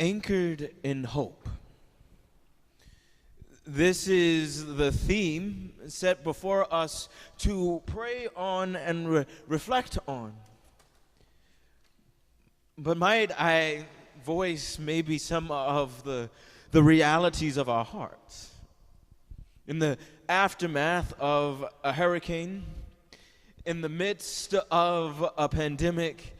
Anchored in hope. This is the theme set before us to pray on and reflect on. But might I voice maybe some of the realities of our hearts? In the aftermath of a hurricane, in the midst of a pandemic,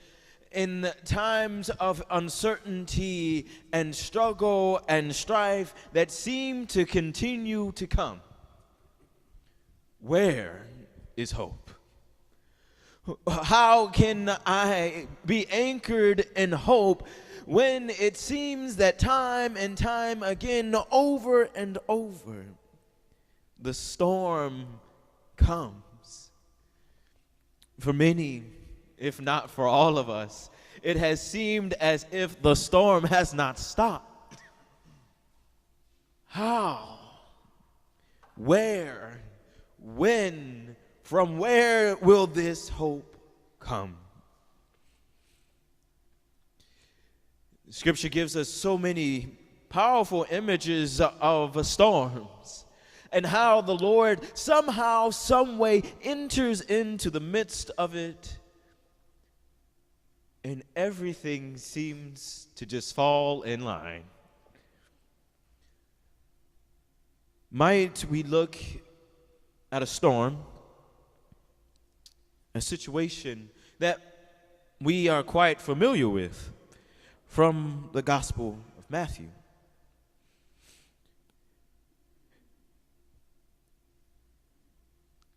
in times of uncertainty and struggle and strife that seem to continue to come, where is hope? How can I be anchored in hope when it seems that time and time again, over and over, the storm comes? For many, if not for all of us, it has seemed as if the storm has not stopped. How? Where? When? From where will this hope come? Scripture gives us so many powerful images of storms and how the Lord somehow, some way enters into the midst of it, and everything seems to just fall in line. Might we look at a storm, a situation that we are quite familiar with from the Gospel of Matthew?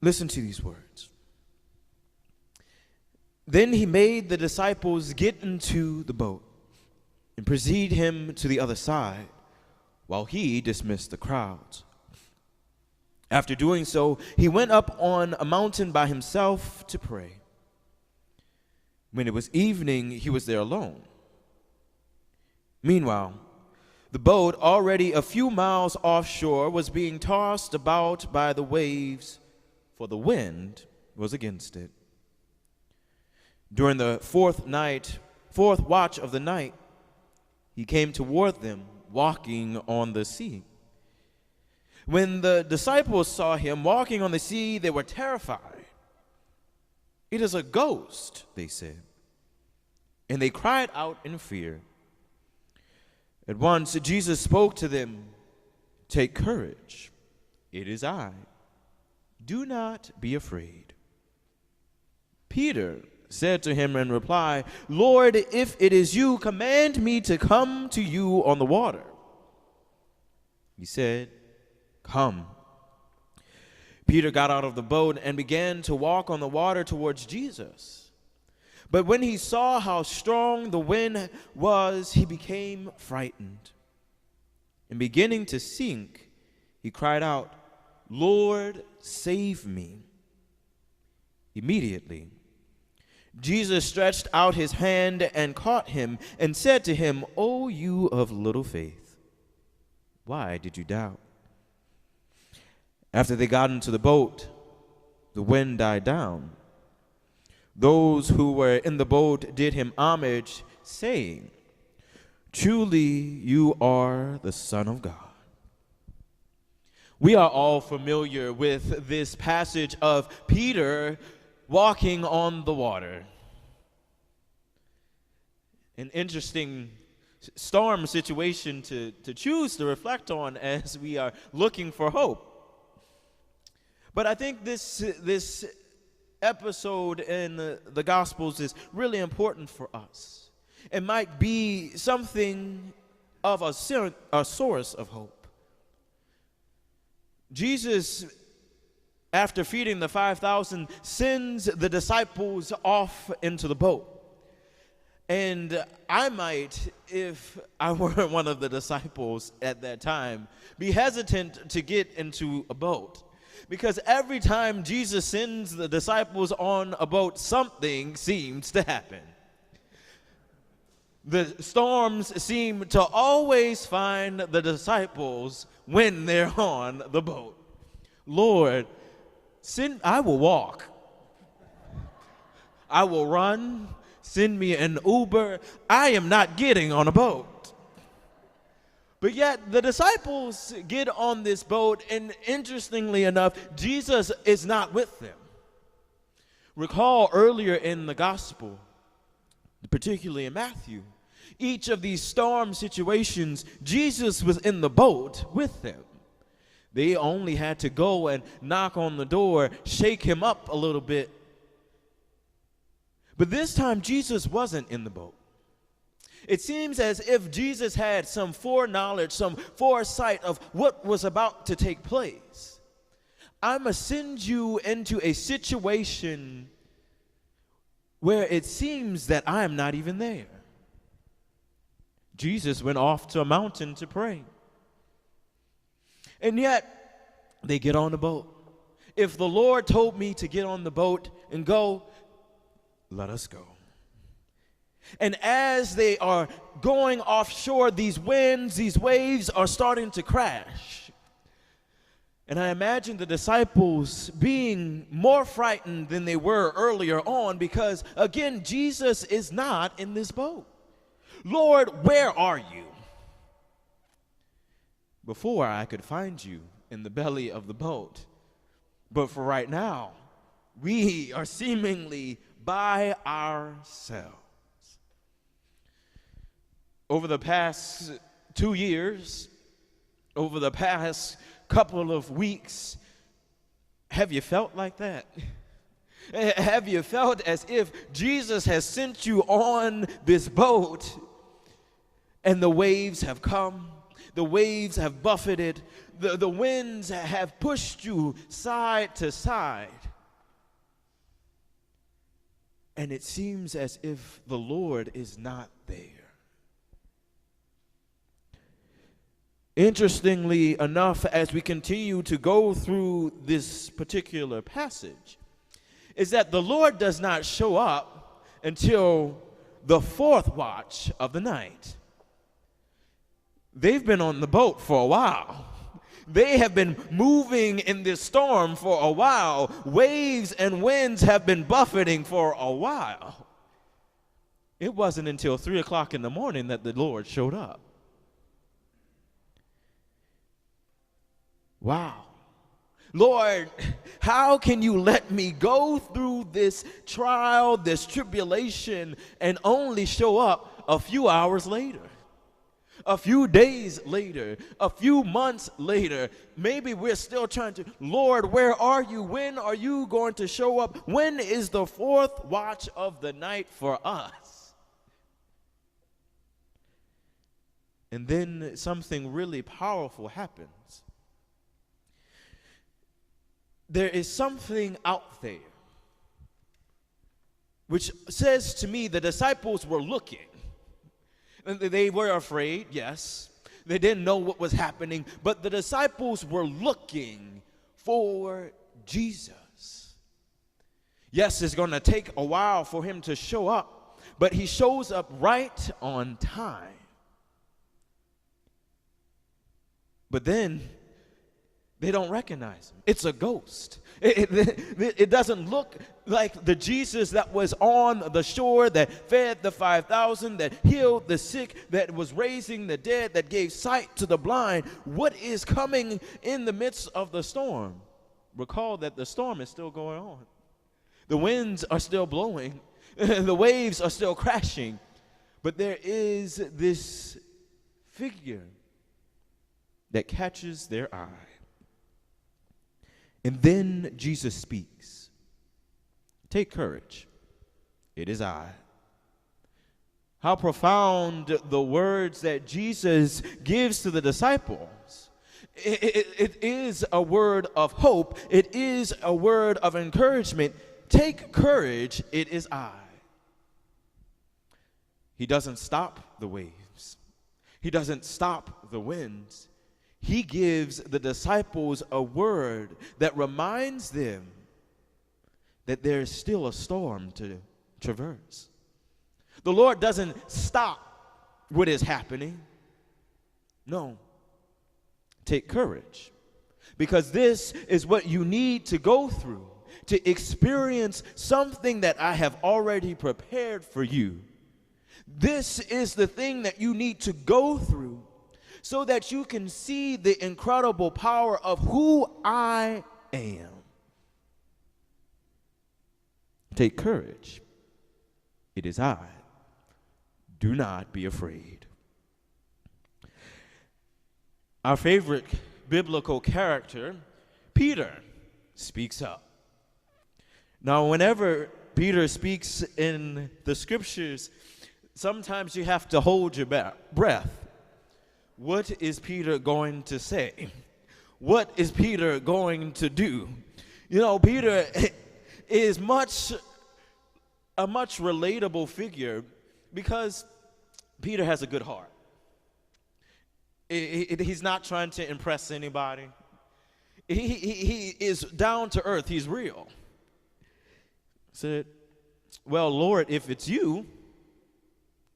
Listen to these words. Then he made the disciples get into the boat and proceed him to the other side, while he dismissed the crowds. After doing so, he went up on a mountain by himself to pray. When it was evening, he was there alone. Meanwhile, the boat, already a few miles offshore, was being tossed about by the waves, for the wind was against it. During the fourth watch of the night, he came toward them, walking on the sea. When the disciples saw him walking on the sea, they were terrified. "It is a ghost," they said, and they cried out in fear. At once Jesus spoke to them, "Take courage, it is I. Do not be afraid." Peter said to him in reply, "Lord, if it is you, command me to come to you on the water." He said, "Come." Peter got out of the boat and began to walk on the water towards Jesus. But when he saw how strong the wind was, he became frightened. And beginning to sink, he cried out, "Lord, save me." Immediately, Jesus stretched out his hand and caught him and said to him, "O you of little faith, why did you doubt?" After they got into the boat, the wind died down. Those who were in the boat did him homage, saying, "Truly you are the Son of God." We are all familiar with this passage of Peter walking on the water. An interesting storm situation to choose to reflect on as we are looking for hope. But I think this episode in the Gospels is really important for us. It might be something of a source of hope. Jesus, after feeding the 5,000, sends the disciples off into the boat. And I might, if I were one of the disciples at that time, be hesitant to get into a boat. Because every time Jesus sends the disciples on a boat, something seems to happen. The storms seem to always find the disciples when they're on the boat. "Lord, I will walk. I will run. Send me an Uber. I am not getting on a boat." But yet the disciples get on this boat, and interestingly enough, Jesus is not with them. Recall earlier in the gospel, particularly in Matthew, each of these storm situations, Jesus was in the boat with them. They only had to go and knock on the door, shake him up a little bit. But this time, Jesus wasn't in the boat. It seems as if Jesus had some foreknowledge, some foresight of what was about to take place. I'm going to send you into a situation where it seems that I am not even there. Jesus went off to a mountain to pray. And yet, they get on the boat. If the Lord told me to get on the boat and go, let us go. And as they are going offshore, these winds, these waves are starting to crash. And I imagine the disciples being more frightened than they were earlier on because, again, Jesus is not in this boat. Lord, where are you? Before I could find you in the belly of the boat. But for right now, we are seemingly by ourselves. Over the past 2 years, over the past couple of weeks, have you felt like that? Have you felt as if Jesus has sent you on this boat and the waves have come, the waves have buffeted, the winds have pushed you side to side, and it seems as if the Lord is not there? Interestingly enough, as we continue to go through this particular passage, is that the Lord does not show up until the fourth watch of the night. They've been on the boat for a while. They have been moving in this storm for a while. Waves and winds have been buffeting for a while. It wasn't until 3 o'clock in the morning that the Lord showed up. Wow. Lord, how can you let me go through this trial, this tribulation, and only show up a few hours later, a few days later, a few months later? Maybe we're still trying to, Lord, where are you? When are you going to show up? When is the fourth watch of the night for us? And then something really powerful happens. There is something out there which says to me the disciples were looking. They were afraid, yes. They didn't know what was happening, but the disciples were looking for Jesus. Yes, it's going to take a while for him to show up, but he shows up right on time. But then they don't recognize him. It's a ghost. It doesn't look like the Jesus that was on the shore, that fed the 5,000, that healed the sick, that was raising the dead, that gave sight to the blind. What is coming in the midst of the storm? Recall that the storm is still going on. The winds are still blowing. The waves are still crashing. But there is this figure that catches their eye. And then Jesus speaks. Take courage. It is I. How profound the words that Jesus gives to the disciples. It is a word of hope. It is a word of encouragement. Take courage. It is I. He doesn't stop the waves. He doesn't stop the winds. He gives the disciples a word that reminds them that there is still a storm to traverse. The Lord doesn't stop what is happening. No. Take courage, because this is what you need to go through to experience something that I have already prepared for you. This is the thing that you need to go through so that you can see the incredible power of who I am. Take courage. It is I. Do not be afraid. Our favorite biblical character, Peter, speaks up. Now, whenever Peter speaks in the scriptures, sometimes you have to hold your breath. What is Peter going to say? What is Peter going to do? You know, Peter is a much relatable figure because Peter has a good heart. He's not trying to impress anybody. He is down to earth. He's real. Said, well, Lord, if it's you,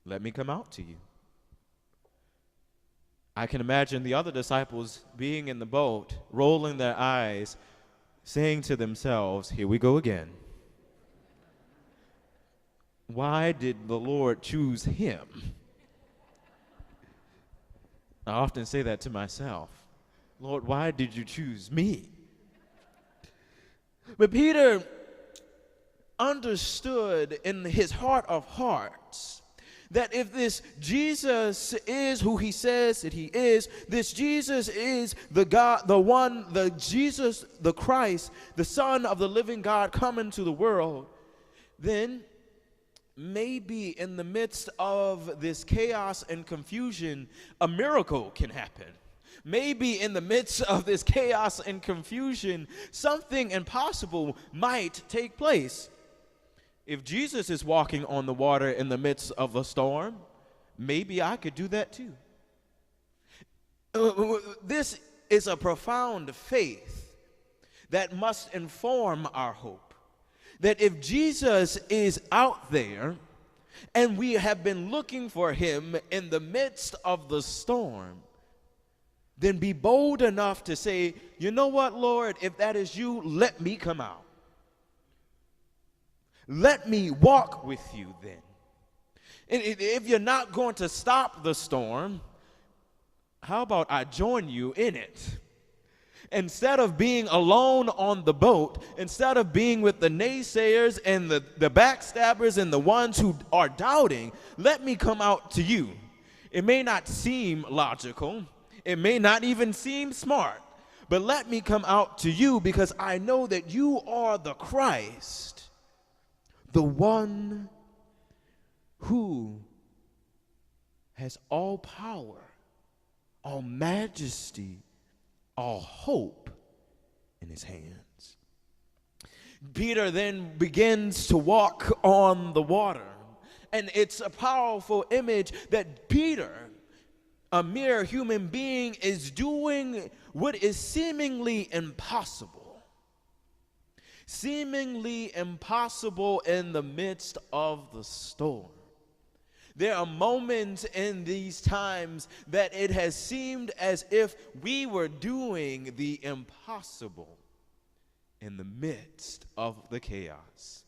let me come out to you. I can imagine the other disciples being in the boat, rolling their eyes, saying to themselves, here we go again. Why did the Lord choose him? I often say that to myself. Lord, why did you choose me? But Peter understood in his heart of hearts that if this Jesus is who he says that he is, this Jesus is the God, the Jesus, the Christ, the Son of the living God coming to the world, then maybe in the midst of this chaos and confusion, a miracle can happen. Maybe in the midst of this chaos and confusion, something impossible might take place. If Jesus is walking on the water in the midst of a storm, maybe I could do that too. This is a profound faith that must inform our hope. That if Jesus is out there and we have been looking for him in the midst of the storm, then be bold enough to say, you know what, Lord, if that is you, let me come out. Let me walk with you then. And if you're not going to stop the storm, how about I join you in it? Instead of being alone on the boat, instead of being with the naysayers and the backstabbers and the ones who are doubting, let me come out to you. It may not seem logical. It may not even seem smart. But let me come out to you because I know that you are the Christ. The one who has all power, all majesty, all hope in his hands. Peter then begins to walk on the water. And it's a powerful image that Peter, a mere human being, is doing what is seemingly impossible. Seemingly impossible in the midst of the storm. There are moments in these times that it has seemed as if we were doing the impossible in the midst of the chaos.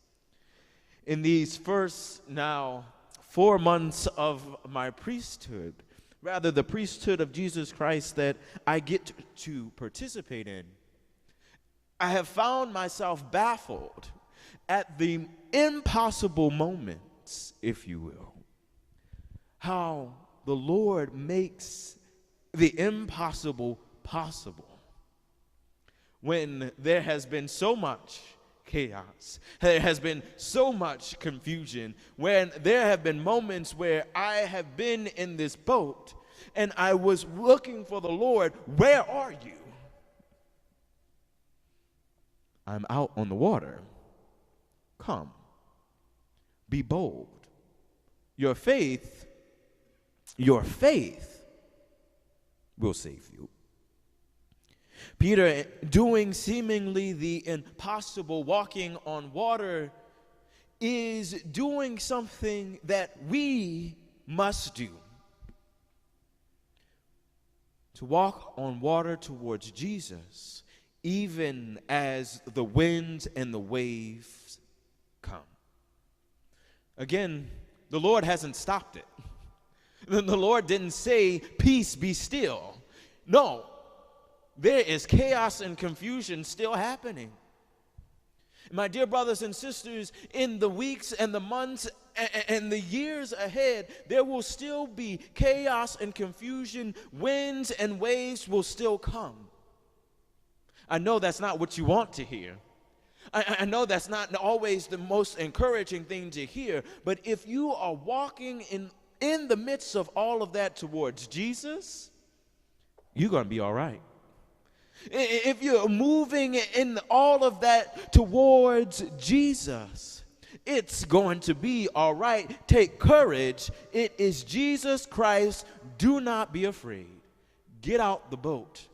In these first now 4 months of my priesthood, rather the priesthood of Jesus Christ that I get to participate in, I have found myself baffled at the impossible moments, if you will. How the Lord makes the impossible possible. When there has been so much chaos, there has been so much confusion, when there have been moments where I have been in this boat and I was looking for the Lord, where are you? I'm out on the water. Come. Be bold. Your faith will save you. Peter, doing seemingly the impossible, walking on water, is doing something that we must do. To walk on water towards Jesus, even as the winds and the waves come. Again, the Lord hasn't stopped it. The Lord didn't say, peace, be still. No, there is chaos and confusion still happening. My dear brothers and sisters, in the weeks and the months and the years ahead, there will still be chaos and confusion. Winds and waves will still come. I know that's not what you want to hear. I know that's not always the most encouraging thing to hear, but if you are walking in the midst of all of that towards Jesus, you're going to be all right. If you're moving in all of that towards Jesus, it's going to be all right. Take courage. It is Jesus Christ. Do not be afraid. Get out the boat.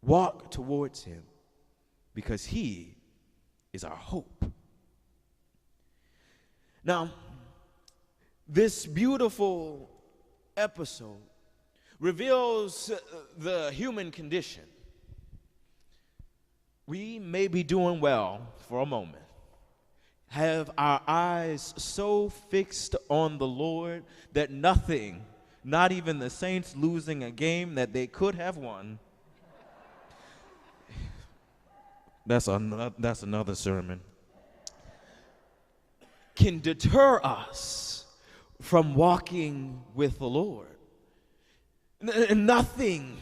Walk towards him, because he is our hope. Now, this beautiful episode reveals the human condition. We may be doing well for a moment, have our eyes so fixed on the Lord that nothing, not even the Saints losing a game that they could have won, that's another sermon, can deter us from walking with the Lord. Nothing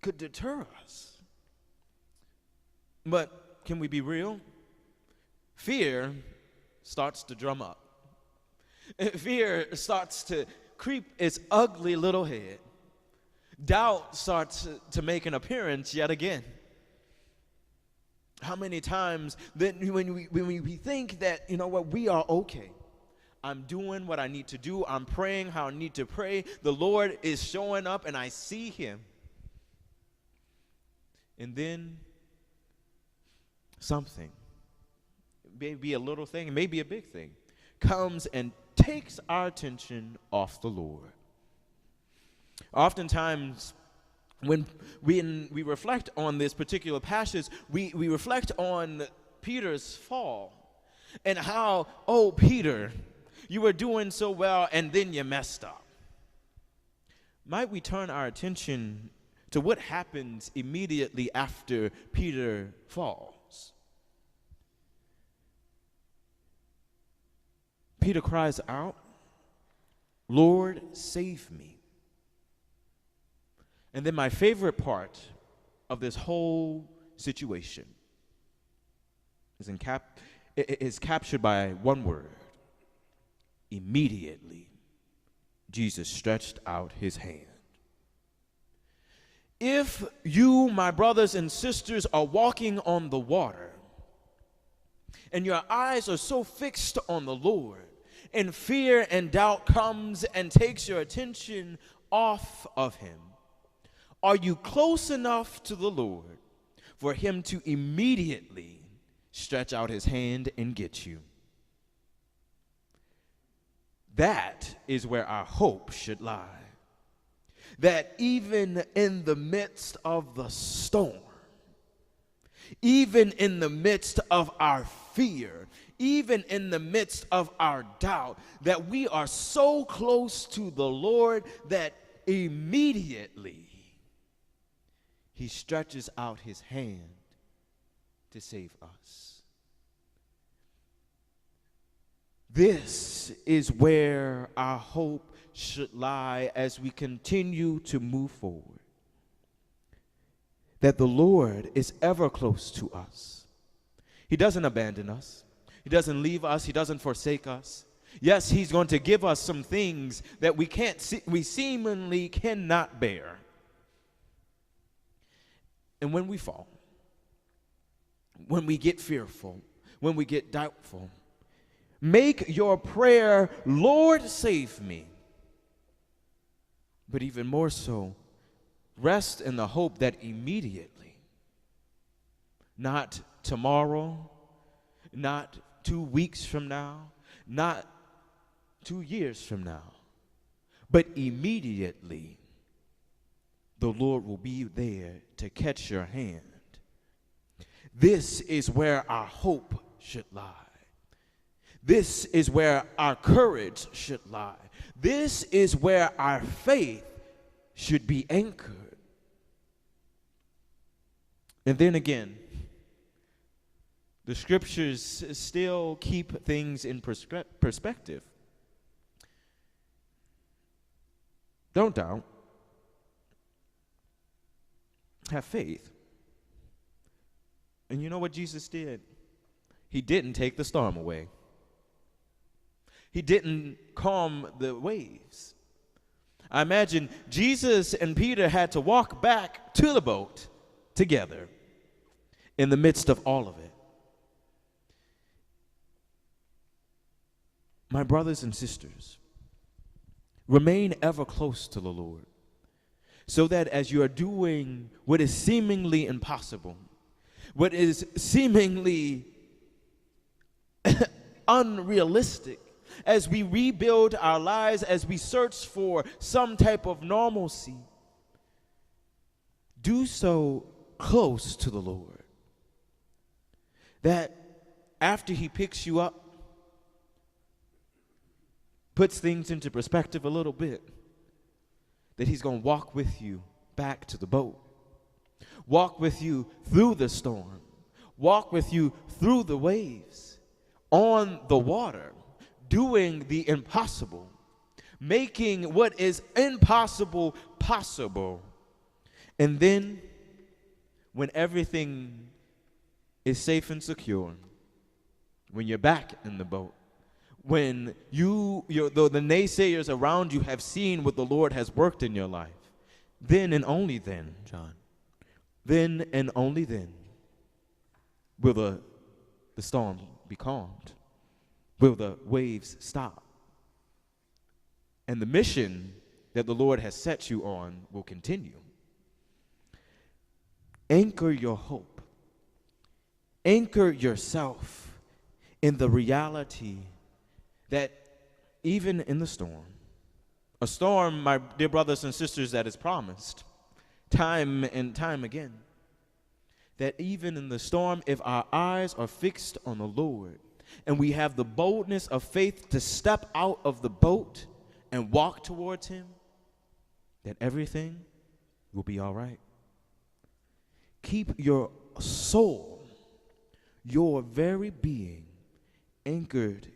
could deter us. But can we be real? Fear starts to drum up. Fear starts to creep its ugly little head. Doubt starts to make an appearance yet again. How many times then when we think that, you know what, we are okay. I'm doing what I need to do. I'm praying how I need to pray. The Lord is showing up and I see him. And then something, maybe a little thing, maybe a big thing, comes and takes our attention off the Lord. Oftentimes, when we reflect on this particular passage, we reflect on Peter's fall and how, oh, Peter, you were doing so well and then you messed up. Might we turn our attention to what happens immediately after Peter falls? Peter cries out, "Lord, save me." And then my favorite part of this whole situation is captured by one word. Immediately, Jesus stretched out his hand. If you, my brothers and sisters, are walking on the water, and your eyes are so fixed on the Lord, and fear and doubt comes and takes your attention off of him, are you close enough to the Lord for him to immediately stretch out his hand and get you? That is where our hope should lie. That even in the midst of the storm, even in the midst of our fear, even in the midst of our doubt, that we are so close to the Lord that immediately he stretches out his hand to save us. This is where our hope should lie as we continue to move forward. That the Lord is ever close to us. He doesn't abandon us. He doesn't leave us. He doesn't forsake us. Yes, he's going to give us some things that we seemingly cannot bear. And when we fall, when we get fearful, when we get doubtful, make your prayer, "Lord, save me." But even more so, rest in the hope that immediately, not tomorrow, not 2 weeks from now, not 2 years from now, but immediately, the Lord will be there to catch your hand. This is where our hope should lie. This is where our courage should lie. This is where our faith should be anchored. And then again, the scriptures still keep things in perspective. Don't doubt. Have faith. And you know what Jesus did? He didn't take the storm away. He didn't calm the waves. I imagine Jesus and Peter had to walk back to the boat together in the midst of all of it. My brothers and sisters, remain ever close to the Lord, so that as you are doing what is seemingly impossible, what is seemingly unrealistic, as we rebuild our lives, as we search for some type of normalcy, do so close to the Lord. That after he picks you up, puts things into perspective a little bit, that he's going to walk with you back to the boat, walk with you through the storm, walk with you through the waves, on the water, doing the impossible, making what is impossible possible. And then, when everything is safe and secure, when you're back in the boat, when the naysayers around you have seen what the Lord has worked in your life, then and only then, John, then and only then will the storm be calmed. Will the waves stop? And the mission that the Lord has set you on will continue. Anchor your hope. Anchor yourself in the reality that even in the storm, a storm, my dear brothers and sisters, that is promised time and time again, that even in the storm, if our eyes are fixed on the Lord, and we have the boldness of faith to step out of the boat and walk towards him, that everything will be all right. Keep your soul, your very being, anchored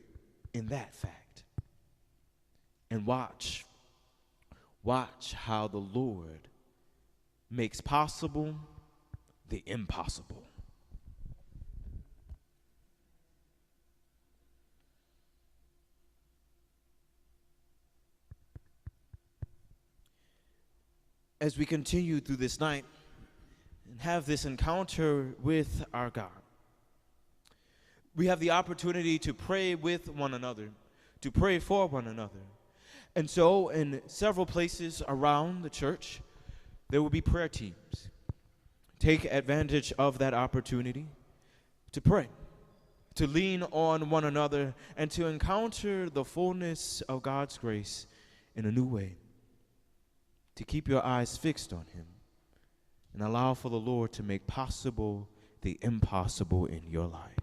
in that fact. And watch how the Lord makes possible the impossible. As we continue through this night and have this encounter with our God, we have the opportunity to pray with one another, to pray for one another. And so in several places around the church, there will be prayer teams. Take advantage of that opportunity to pray, to lean on one another, and to encounter the fullness of God's grace in a new way. To keep your eyes fixed on him and allow for the Lord to make possible the impossible in your life.